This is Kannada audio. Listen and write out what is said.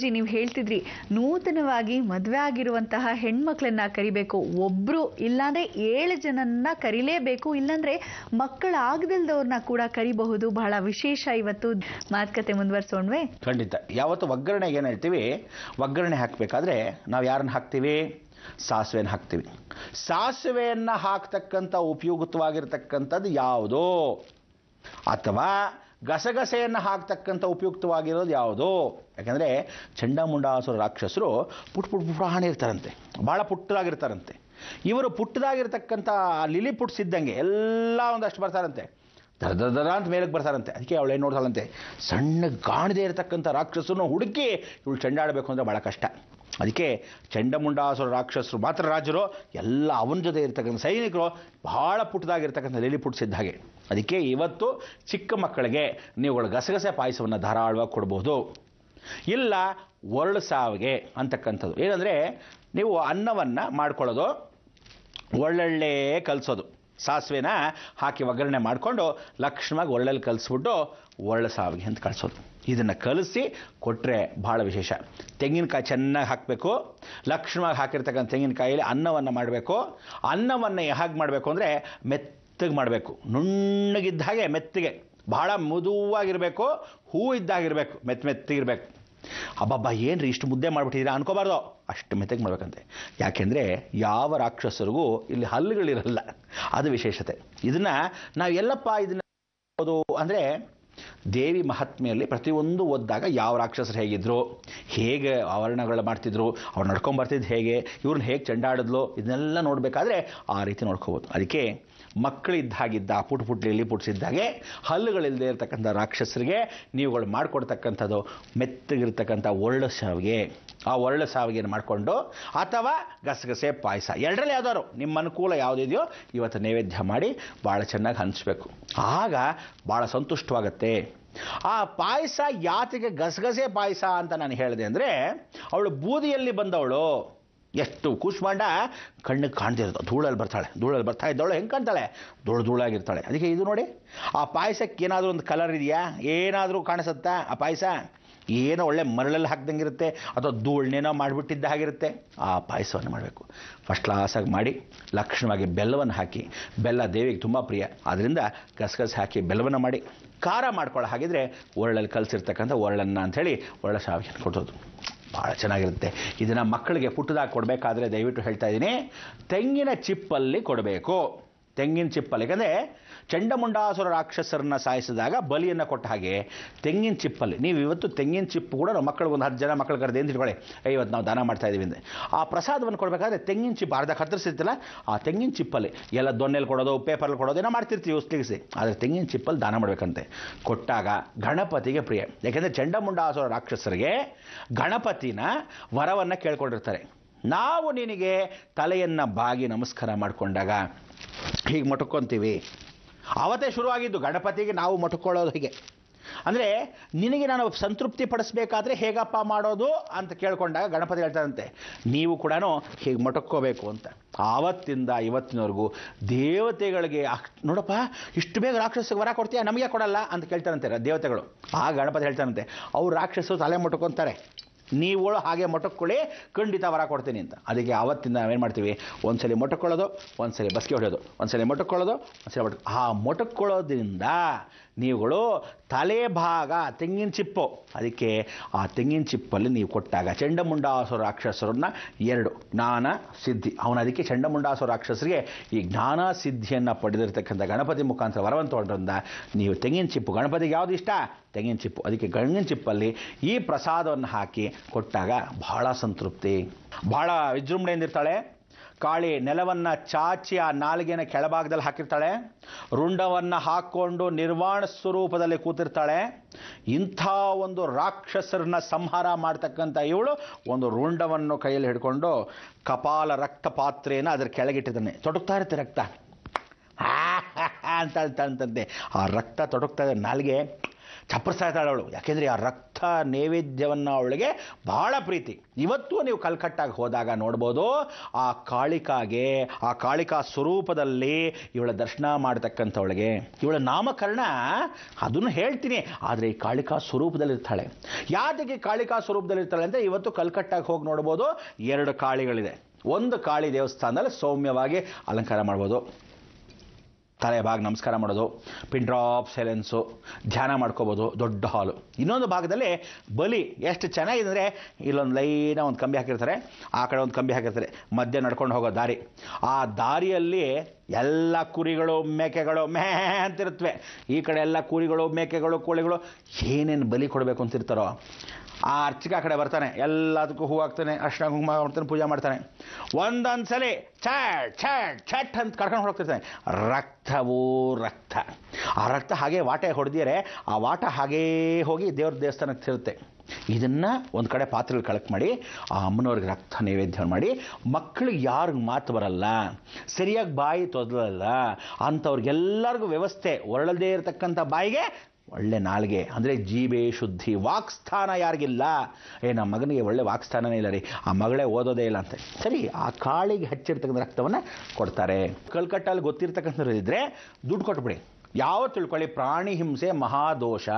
ಗುರೂಜಿ ನೀವು ಹೇಳ್ತಿದ್ರಿ ನೂತನವಾಗಿ ಮದುವೆ ಆಗಿರುವಂತಹ ಹೆಣ್ಮಕ್ಳನ್ನ ಕರಿಬೇಕು, ಒಬ್ರು ಇಲ್ಲಾಂದ್ರೆ 7 ಜನನ್ನ ಕರಿಲೇಬೇಕು, ಇಲ್ಲಾಂದ್ರೆ ಮಕ್ಕಳಾಗದಿಲ್ದವ್ರನ್ನ ಕೂಡ ಕರಿಬಹುದು. ಬಹಳ ವಿಶೇಷ. ಇವತ್ತು ಮಾತುಕತೆ ಮುಂದುವರಿಸೋಣ್ವೆ? ಖಂಡಿತ. ಯಾವತ್ತು ಒಗ್ಗರಣೆಗೆ ಏನು ಹೇಳ್ತೀವಿ, ಒಗ್ಗರಣೆ ಹಾಕಬೇಕಾದ್ರೆ ನಾವು ಯಾರನ್ನ ಹಾಕ್ತೀವಿ? ಸಾಸಿವೆಯನ್ನು ಹಾಕ್ತೀವಿ. ಸಾಸಿವೆಯನ್ನು ಹಾಕ್ತಕ್ಕಂಥ ಉಪಯುಕ್ತವಾಗಿರ್ತಕ್ಕಂಥದ್ದು ಯಾವುದೋ, ಅಥವಾ ಗಸಗಸೆಯನ್ನು ಹಾಕ್ತಕ್ಕಂಥ ಉಪಯುಕ್ತವಾಗಿರೋದು ಯಾವುದು? ಯಾಕಂದರೆ ಚಂಡಮುಂಡಾಸುರ ರಾಕ್ಷಸರು ಪುಟ್ಟ ಇರ್ತಾರಂತೆ, ಭಾಳ ಪುಟ್ಟದಾಗಿರ್ತಾರಂತೆ. ಇವರು ಪುಟ್ಟದಾಗಿರ್ತಕ್ಕಂಥ ಲಿಲಿ ಪುಟ್ಸಿದ್ದಂಗೆ ಎಲ್ಲ ಒಂದಷ್ಟು ಬರ್ತಾರಂತೆ, ದರ ಅಂತ ಮೇಲಕ್ಕೆ ಬರ್ತಾರಂತೆ. ಅದಕ್ಕೆ ಅವಳು ಏನು ನೋಡ್ತಾಳಂತೆ, ಸಣ್ಣ ಕಾಣದೇ ಇರತಕ್ಕಂಥ ರಾಕ್ಷಸರನ್ನು ಹುಡುಕಿ ಇವಳು ಚೆಂಡಾಡಬೇಕು ಅಂದರೆ ಭಾಳ ಕಷ್ಟ. ಅದಕ್ಕೆ ಚಂಡಮುಂಡಾಸುರ ರಾಕ್ಷಸರು ಮಾತ್ರ ರಾಜರು, ಎಲ್ಲ ಅವನ ಜೊತೆ ಇರ್ತಕ್ಕಂಥ ಸೈನಿಕರು ಭಾಳ ಪುಟ್ಟದಾಗಿರ್ತಕ್ಕಂಥ ಲಿಲಿ ಪುಟ್ಸಿದ್ದ ಹಾಗೆ. ಅದಕ್ಕೆ ಇವತ್ತು ಚಿಕ್ಕ ಮಕ್ಕಳಿಗೆ ನೀವುಗಳು ಗಸಗಸೆ ಪಾಯಸವನ್ನು ಧಾರಾಳವಾಗಿ ಕೊಡ್ಬೋದು. ಇಲ್ಲ ಒರಳು ಸಾವಿಗೆ ಅಂತಕ್ಕಂಥದ್ದು ಏನಂದರೆ, ನೀವು ಅನ್ನವನ್ನು ಮಾಡ್ಕೊಳ್ಳೋದು, ಒಳ್ಳೊಳ್ಳೆ ಕಲಿಸೋದು, ಸಾಸಿವೆನ ಹಾಕಿ ಒಗ್ಗರಣೆ ಮಾಡಿಕೊಂಡು ಲಕ್ಷ್ಮವಾಗಿ ಒಳ್ಳೆಲ್ಲಿ ಕಲಿಸ್ಬಿಟ್ಟು ಒರಳು ಸಾವಿಗೆ ಅಂತ ಕಳಿಸೋದು. ಇದನ್ನು ಕಲಿಸಿ ಕೊಟ್ಟರೆ ಭಾಳ ವಿಶೇಷ. ತೆಂಗಿನಕಾಯಿ ಚೆನ್ನಾಗಿ ಹಾಕಬೇಕು. ಲಕ್ಷ್ಮವಾಗಿ ಹಾಕಿರ್ತಕ್ಕಂಥ ತೆಂಗಿನಕಾಯಲ್ಲಿ ಅನ್ನವನ್ನು ಮಾಡಬೇಕು. ಅನ್ನವನ್ನು ಹೇಗೆ ಮಾಡಬೇಕು ಅಂದರೆ ಮೆತ್ತಗೆ ಮಾಡಬೇಕು, ನುಣ್ಣಗಿದ್ದ ಹಾಗೆ ಮೆತ್ತಗೆ, ಭಾಳ ಮೃದುವಾಗಿರಬೇಕು, ಹೂ ಇದ್ದಾಗಿರಬೇಕು, ಮೆತ್ತಗಿರಬೇಕು. ಅಬ್ಬಬ್ಬ ಏನ್ರಿ ಇಷ್ಟು ಮುದ್ದೆ ಮಾಡಿಬಿಟ್ಟಿದ್ದೀರಾ ಅನ್ಕೋಬಾರ್ದು, ಅಷ್ಟು ಮೆತ್ತಗೆ ಮಾಡಬೇಕಂತೆ. ಯಾಕೆಂದರೆ ಯಾವ ರಾಕ್ಷಸರಿಗೂ ಇಲ್ಲಿ ಹಲ್ಲುಗಳಿರಲ್ಲ, ಅದು ವಿಶೇಷತೆ. ಇದನ್ನು ನಾವು ಎಲ್ಲಪ್ಪ ಇದನ್ನು ಓದು ಅಂದರೆ, ದೇವಿ ಮಹಾತ್ಮೆಯಲ್ಲಿ ಪ್ರತಿಯೊಂದು ಓದಿದಾಗ ಯಾವ ರಾಕ್ಷಸರು ಹೇಗಿದ್ರು, ಹೇಗೆ ಆವರಣಗಳು ಮಾಡ್ತಿದ್ರು, ಅವ್ರು ನಡ್ಕೊಂಬರ್ತಿದ್ದು ಹೇಗೆ, ಇವ್ರನ್ನ ಹೇಗೆ ಚೆಂಡಾಡಿದ್ಲು, ಇದನ್ನೆಲ್ಲ ನೋಡಬೇಕಾದ್ರೆ ಆ ರೀತಿ ನೋಡ್ಕೋಬೋದು. ಅದಕ್ಕೆ ಮಕ್ಕಳಿದ್ದಾಗಿದ್ದ ಪುಟ್ಲಿ ಪುಟ್ಸಿದ್ದಾಗೆ ಹಲ್ಲುಗಳಿಲ್ಲದೆ ಇರತಕ್ಕಂಥ ರಾಕ್ಷಸರಿಗೆ ನೀವುಗಳು ಮಾಡಿಕೊಡ್ತಕ್ಕಂಥದ್ದು ಮೆತ್ತಗಿರ್ತಕ್ಕಂಥ ಒರಳು ಸಾವಿಗೆ. ಆ ಒರಳು ಸಾವಿಗೆಯನ್ನು ಮಾಡಿಕೊಂಡು ಅಥವಾ ಗಸಗಸೆ ಪಾಯಸ, ಎರಡರಲ್ಲಿ ಯಾವ್ದಾದ್ರು ನಿಮ್ಮ ಅನುಕೂಲ ಯಾವುದಿದೆಯೋ ಇವತ್ತು ನೈವೇದ್ಯ ಮಾಡಿ ಭಾಳ ಚೆನ್ನಾಗಿ ಹಂಚಬೇಕು. ಆಗ ಭಾಳ ಸಂತುಷ್ಟವಾಗತ್ತೆ. ಆ ಪಾಯಸ ಯಾತಿಗೆ ಗಸಗಸೆ ಪಾಯಸ ಅಂತ ನಾನು ಹೇಳಿದೆ ಅಂದರೆ, ಅವಳು ಬೂದಿಯಲ್ಲಿ ಬಂದವಳು, ಎಷ್ಟು ಕೂಸ್ಮಾಂಡ ಕಣ್ಣಿಗೆ ಕಾಣ್ತಿರೋದು, ಧೂಳಲ್ಲಿ ಬರ್ತಾ ಇದ್ದವಳು ಹೆಂಗೆ ಕಾಣ್ತಾಳೆ, ಧೂಳಾಗಿರ್ತಾಳೆ. ಅದಕ್ಕೆ ಇದು ನೋಡಿ, ಆ ಪಾಯಸಕ್ಕೆ ಏನಾದರೂ ಒಂದು ಕಲರ್ ಇದೆಯಾ, ಏನಾದರೂ ಕಾಣಿಸುತ್ತಾ? ಆ ಪಾಯಸ ಏನೋ ಒಳ್ಳೆ ಮರಳಲ್ಲಿ ಹಾಕ್ದಂಗಿರುತ್ತೆ, ಅಥವಾ ಧೂಳನ್ನೇನೋ ಮಾಡಿಬಿಟ್ಟಿದ್ದ ಹಾಗಿರುತ್ತೆ. ಆ ಪಾಯಸವನ್ನು ಮಾಡಬೇಕು, ಫಸ್ಟ್ ಕ್ಲಾಸಾಗಿ ಮಾಡಿ ಲಕ್ಷಣವಾಗಿ ಬೆಲ್ಲವನ್ನು ಹಾಕಿ, ಬೆಲ್ಲ ದೇವಿಗೆ ತುಂಬ ಪ್ರಿಯ, ಆದ್ದರಿಂದ ಗಸಗಸೆ ಹಾಕಿ ಬೆಲ್ಲವನ್ನು ಮಾಡಿ ಖಾರ ಮಾಡ್ಕೊಳ್ಳೋ ಹಾಗಿದ್ರೆ ಒರಳಲ್ಲಿ ಕಲಸಿರ್ತಕ್ಕಂಥ ಒರಳನ್ನ ಅಂಥೇಳಿ ಒರಳ ಸಾವಿಗೆ ಕೊಡೋದು ಭಾಳ ಚೆನ್ನಾಗಿರುತ್ತೆ. ಇದನ್ನು ಮಕ್ಕಳಿಗೆ ಪುಟ್ಟದಾಗಿ ಕೊಡಬೇಕಾದ್ರೆ ದಯವಿಟ್ಟು ಹೇಳ್ತಾ ಇದ್ದೀನಿ, ತೆಂಗಿನ ಚಿಪ್ಪಲ್ಲಿ ಕೊಡಬೇಕು. ತೆಂಗಿನ ಚಿಪ್ಪಲ್ಲಿ, ಯಾಕಂದರೆ ಚಂಡಮುಂಡಾಸುರ ರಾಕ್ಷಸರನ್ನ ಸಾಯಿಸಿದಾಗ ಬಲಿಯನ್ನು ಕೊಟ್ಟ ಹಾಗೆ ತೆಂಗಿನ ಚಿಪ್ಪಲ್ಲಿ. ನೀವು ಇವತ್ತು ತೆಂಗಿನ ಚಿಪ್ಪು ಕೂಡ ನಾವು ಮಕ್ಕಳಿಗೆ ಒಂದು 10 ಜನ ಮಕ್ಕಳು ಕರೆದು ಏನು ತಿಳ್ಕೊಳ್ಳಿ, ಇವತ್ತು ನಾವು ದಾನ ಮಾಡ್ತಾ ಇದ್ದೀವಿ ಅಂದರೆ ಆ ಪ್ರಸಾದವನ್ನು ಕೊಡಬೇಕಾದ್ರೆ ತೆಂಗಿನ ಚಿಪ್ಪು ಅರ್ಧ ಕತ್ತರಿಸಿರ್ತಿಲ್ಲ, ಆ ತೆಂಗಿನ ಚಿಪ್ಪಲ್ಲಿ ಎಲ್ಲ ದೊನ್ನೆಲ್ಲಿ ಕೊಡೋದು, ಪೇಪರಲ್ಲಿ ಕೊಡೋದು ಏನೋ ಮಾಡ್ತಿರ್ತೀವಿ ಉಸ್ಲಿಗಿಸಿ, ಆದರೆ ತೆಂಗಿನ ಚಿಪ್ಪಲ್ಲಿ ದಾನ ಮಾಡಬೇಕಂತೆ. ಕೊಟ್ಟಾಗ ಗಣಪತಿಗೆ ಪ್ರಿಯ. ಯಾಕೆಂದರೆ ಚಂಡಮುಂಡಾಸುರ ರಾಕ್ಷಸರಿಗೆ ಗಣಪತಿನ ವರವನ್ನು ಕೇಳ್ಕೊಂಡಿರ್ತಾರೆ. ನಾವು ನಿನಗೆ ತಲೆಯನ್ನು ಬಾಗಿ ನಮಸ್ಕಾರ ಮಾಡಿಕೊಂಡಾಗ ಹೀಗೆ ಮೊಟಕೊಂತೀವಿ. ಆವತ್ತೇ ಶುರುವಾಗಿದ್ದು ಗಣಪತಿಗೆ ನಾವು ಮೊಟಕೊಳ್ಳೋದು ಹೀಗೆ. ಅಂದರೆ ನಿನಗೆ ನಾನು ಸಂತೃಪ್ತಿ ಪಡಿಸ್ಬೇಕಾದ್ರೆ ಹೇಗಪ್ಪ ಮಾಡೋದು ಅಂತ ಕೇಳ್ಕೊಂಡಾಗ ಗಣಪತಿ ಹೇಳ್ತಾರಂತೆ, ನೀವು ಕೂಡ ಹೀಗೆ ಮೊಟಕ್ಕೋಬೇಕು ಅಂತ. ಆವತ್ತಿಂದ ಇವತ್ತಿನವರೆಗೂ ದೇವತೆಗಳಿಗೆ ನೋಡಪ್ಪ ಇಷ್ಟು ಬೇಗ ರಾಕ್ಷಸಿಗೆ ವರ ಕೊಡ್ತೀಯಾ, ನಮಗೆ ಕೊಡಲ್ಲ ಅಂತ ಕೇಳ್ತಾರಂತೆ ದೇವತೆಗಳು. ಆ ಗಣಪತಿ ಹೇಳ್ತಾರಂತೆ, ಅವ್ರು ರಾಕ್ಷಸರು ತಲೆ ಮೊಟಕೊಂತಾರೆ, ನೀವುಗಳು ಹಾಗೆ ಮೊಟಕ್ಕೊಳ್ಳಿ, ಖಂಡಿತ ವರ ಕೊಡ್ತೀನಿ ಅಂತ. ಅದಕ್ಕೆ ಆವತ್ತಿಂದ ನಾವೇನು ಮಾಡ್ತೀವಿ, ಒಂದ್ಸಲಿ ಮೊಟಕ್ಕೊಳ್ಳೋದು, ಒಂದ್ಸಲಿ ಬಸ್ಗೆ ಹೊಡೆಯೋದು, ಒಂದ್ಸಲಿ ಮೊಟಕ್ಕೊಳ್ಳೋದು, ಒಂದ್ಸಲಿ ಆ ಮೊಟಕ್ಕೊಳ್ಳೋದ್ರಿಂದ ನೀವುಗಳು ತಲೆ ಭಾಗ ತೆಂಗಿನ ಚಿಪ್ಪು, ಅದಕ್ಕೆ ಆ ತೆಂಗಿನ ಚಿಪ್ಪಲ್ಲಿ ನೀವು ಕೊಟ್ಟಾಗ ಚಂಡಮುಂಡಾಸುರ ರಾಕ್ಷಸರನ್ನ 2 ಜ್ಞಾನ ಸಿದ್ಧಿ, ಅದಕ್ಕೆ ಚಂಡಮುಂಡಾಸುರ ರಾಕ್ಷಸರಿಗೆ ಈ ಜ್ಞಾನ ಸಿದ್ಧಿಯನ್ನು ಪಡೆದಿರ್ತಕ್ಕಂಥ ಗಣಪತಿ ಮುಖಾಂತರ ವರವನ್ನು ತೊಗೊಂಡ್ರಿಂದ ನೀವು ತೆಂಗಿನ ಚಿಪ್ಪು, ಗಣಪತಿಗೆ ಯಾವುದು ಇಷ್ಟ, ತೆಂಗಿನ ಚಿಪ್ಪು, ಅದಕ್ಕೆ ತೆಂಗಿನ ಚಿಪ್ಪಲ್ಲಿ ಈ ಪ್ರಸಾದವನ್ನು ಹಾಕಿ ಕೊಟ್ಟಾಗ ಬಹಳ ಸಂತೃಪ್ತಿ, ಬಹಳ ವಿಜೃಂಭಣೆಯಿಂದಿರ್ತಾಳೆ. ಕಾಳಿ ನೆಲವನ್ನು ಚಾಚಿ ಆ ನಾಲಿಗೆನ ಕೆಳಭಾಗದಲ್ಲಿ ಹಾಕಿರ್ತಾಳೆ, ರುಂಡವನ್ನು ಹಾಕ್ಕೊಂಡು ನಿರ್ವಾಣ ಸ್ವರೂಪದಲ್ಲಿ ಕೂತಿರ್ತಾಳೆ. ಇಂಥ ಒಂದು ರಾಕ್ಷಸರನ್ನ ಸಂಹಾರ ಮಾಡ್ತಕ್ಕಂಥ ಇವಳು ಒಂದು ರುಂಡವನ್ನು ಕೈಯಲ್ಲಿ ಹಿಡ್ಕೊಂಡು ಕಪಾಲ ರಕ್ತ ಪಾತ್ರೆಯನ್ನು ಅದರ ಕೆಳಗಿಟ್ಟಿದ್ದಾನೆ, ತೊಡಗ್ತಾ ಇರುತ್ತೆ ರಕ್ತ ಅಂತಂತೆ. ಆ ರಕ್ತ ತೊಡಗ್ತಾ ಇದೆ, ನಾಲಿಗೆ ಚಪ್ಪರ್ಸಾಯ್ತಾಳೆ ಅವಳು. ಯಾಕೆಂದರೆ ಆ ರಕ್ತ ನೈವೇದ್ಯವನ್ನು ಅವಳಿಗೆ ಬಹಳ ಪ್ರೀತಿ. ಇವತ್ತು ನೀವು ಕಲ್ಕಟ್ಟಾಗಿ ಹೋದಾಗ ನೋಡ್ಬೋದು, ಆ ಕಾಳಿಕಾಗೆ, ಆ ಕಾಳಿಕಾ ಸ್ವರೂಪದಲ್ಲಿ ಇವಳ ದರ್ಶನ ಮಾಡತಕ್ಕಂಥವಳಿಗೆ ಇವಳ ನಾಮಕರಣ ಅದನ್ನು ಹೇಳ್ತೀನಿ. ಆದರೆ ಈ ಕಾಳಿಕಾ ಸ್ವರೂಪದಲ್ಲಿರ್ತಾಳೆ. ಯಾತಕ್ಕೆ ಕಾಳಿಕಾ ಸ್ವರೂಪದಲ್ಲಿರ್ತಾಳೆ ಅಂದರೆ, ಇವತ್ತು ಕಲ್ಕಟ್ಟಾಗಿ ಹೋಗಿ ನೋಡ್ಬೋದು, 2 ಕಾಳಿಗಳಿದೆ. ಒಂದು ಕಾಳಿ ದೇವಸ್ಥಾನದಲ್ಲಿ ಸೌಮ್ಯವಾಗಿ ಅಲಂಕಾರ ಮಾಡ್ಬೋದು, ತಲೆ ಭಾಗ ನಮಸ್ಕಾರ ಮಾಡೋದು, ಪಿನ್ ಡ್ರಾಪ್ ಸೈಲೆನ್ಸು, ಧ್ಯಾನ ಮಾಡ್ಕೋಬೋದು, ದೊಡ್ಡ ಹಾಲು. ಇನ್ನೊಂದು ಭಾಗದಲ್ಲಿ ಬಲಿ ಎಷ್ಟು ಚೆನ್ನಾಗಿದೆ ಅಂದರೆ, ಇಲ್ಲೊಂದು ಲೈನ ಒಂದು ಕಂಬಿ ಹಾಕಿರ್ತಾರೆ, ಆ ಕಡೆ ಒಂದು ಕಂಬಿ ಹಾಕಿರ್ತಾರೆ, ಮಧ್ಯೆ ನಡ್ಕೊಂಡು ಹೋಗೋ ದಾರಿ. ಆ ದಾರಿಯಲ್ಲಿ ಎಲ್ಲ ಕುರಿಗಳು ಮೇಕೆಗಳು ಮೇ ಅಂತಿರುತ್ತವೆ. ಈ ಕಡೆ ಎಲ್ಲ ಕುರಿಗಳು ಮೇಕೆಗಳು ಕೋಳಿಗಳು ಏನೇನು ಬಲಿ ಕೊಡಬೇಕು ಅಂತಿರ್ತಾರೋ. ಆ ಅರ್ಚಕ ಆ ಕಡೆ ಬರ್ತಾನೆ, ಎಲ್ಲದಕ್ಕೂ ಹೂ ಹಾಕ್ತಾನೆ, ಅರ್ಶಿನ ಕುಂಕುಮ ಮಾಡ್ತಾನೆ, ಪೂಜೆ ಮಾಡ್ತಾನೆ. ಒಂದೊಂದು ಸಲ ಛಟ್ ಛಟ್ ಛಟ್ ಅಂತ ಕರ್ಕೊಂಡು ಹೋಗ್ತಿರ್ತಾನೆ. ರಕ್ತವೂ ರಕ್ತ. ಆ ರಕ್ತ ಹಾಗೆ ವಾಟೆ ಹೊಡೆದಿರೆ, ಆ ವಾಟ ಹಾಗೇ ಹೋಗಿ ದೇವ್ರ ದೇವಸ್ಥಾನಕ್ಕೆ ಸೇರುತ್ತೆ. ಇದನ್ನು ಒಂದು ಕಡೆ ಪಾತ್ರೆಗಳು ಕಲೆಕ್ಟ್ ಮಾಡಿ ಆ ಅಮ್ಮನವ್ರಿಗೆ ರಕ್ತ ನೈವೇದ್ಯ ಮಾಡಿ, ಮಕ್ಕಳಿಗೆ ಯಾರಿಗೂ ಮಾತು ಬರಲ್ಲ, ಸರಿಯಾಗಿ ಬಾಯಿ ತೊದಲಲ್ಲ ಅಂಥವ್ರಿಗೆಲ್ಲರಿಗೂ ವ್ಯವಸ್ಥೆ, ಹೊರಳದೇ ಇರತಕ್ಕಂಥ ಬಾಯಿಗೆ ಒಳ್ಳೆ ನಾಲ್ಗೆ ಅಂದರೆ ಜೀಬೆ ಶುದ್ಧಿ. ವಾಕ್ಸ್ಥಾನ ಯಾರಿಗಿಲ್ಲ, ನಮ್ಮ ಮಗನಿಗೆ ಒಳ್ಳೆ ವಾಕ್ಸ್ಥಾನನೇ ಇಲ್ಲ ರೀ, ಆ ಮಗಳೇ ಓದೋದೇ ಇಲ್ಲ ಅಂತ, ಸರಿ ಆ ಕಾಳಿಗೆ ಹಚ್ಚಿರ್ತಕ್ಕಂಥ ರಕ್ತವನ್ನು ಕೊಡ್ತಾರೆ. ಕಲ್ಕಟ್ಟಲ್ಲಿ ಗೊತ್ತಿರ್ತಕ್ಕಂಥವ್ರು ಇದ್ದರೆ ದುಡ್ಡು ಕೊಟ್ಬಿಡಿ. ಯಾವ ತಿಳ್ಕೊಳ್ಳಿ, ಪ್ರಾಣಿ ಹಿಂಸೆ ಮಹಾದೋಷ.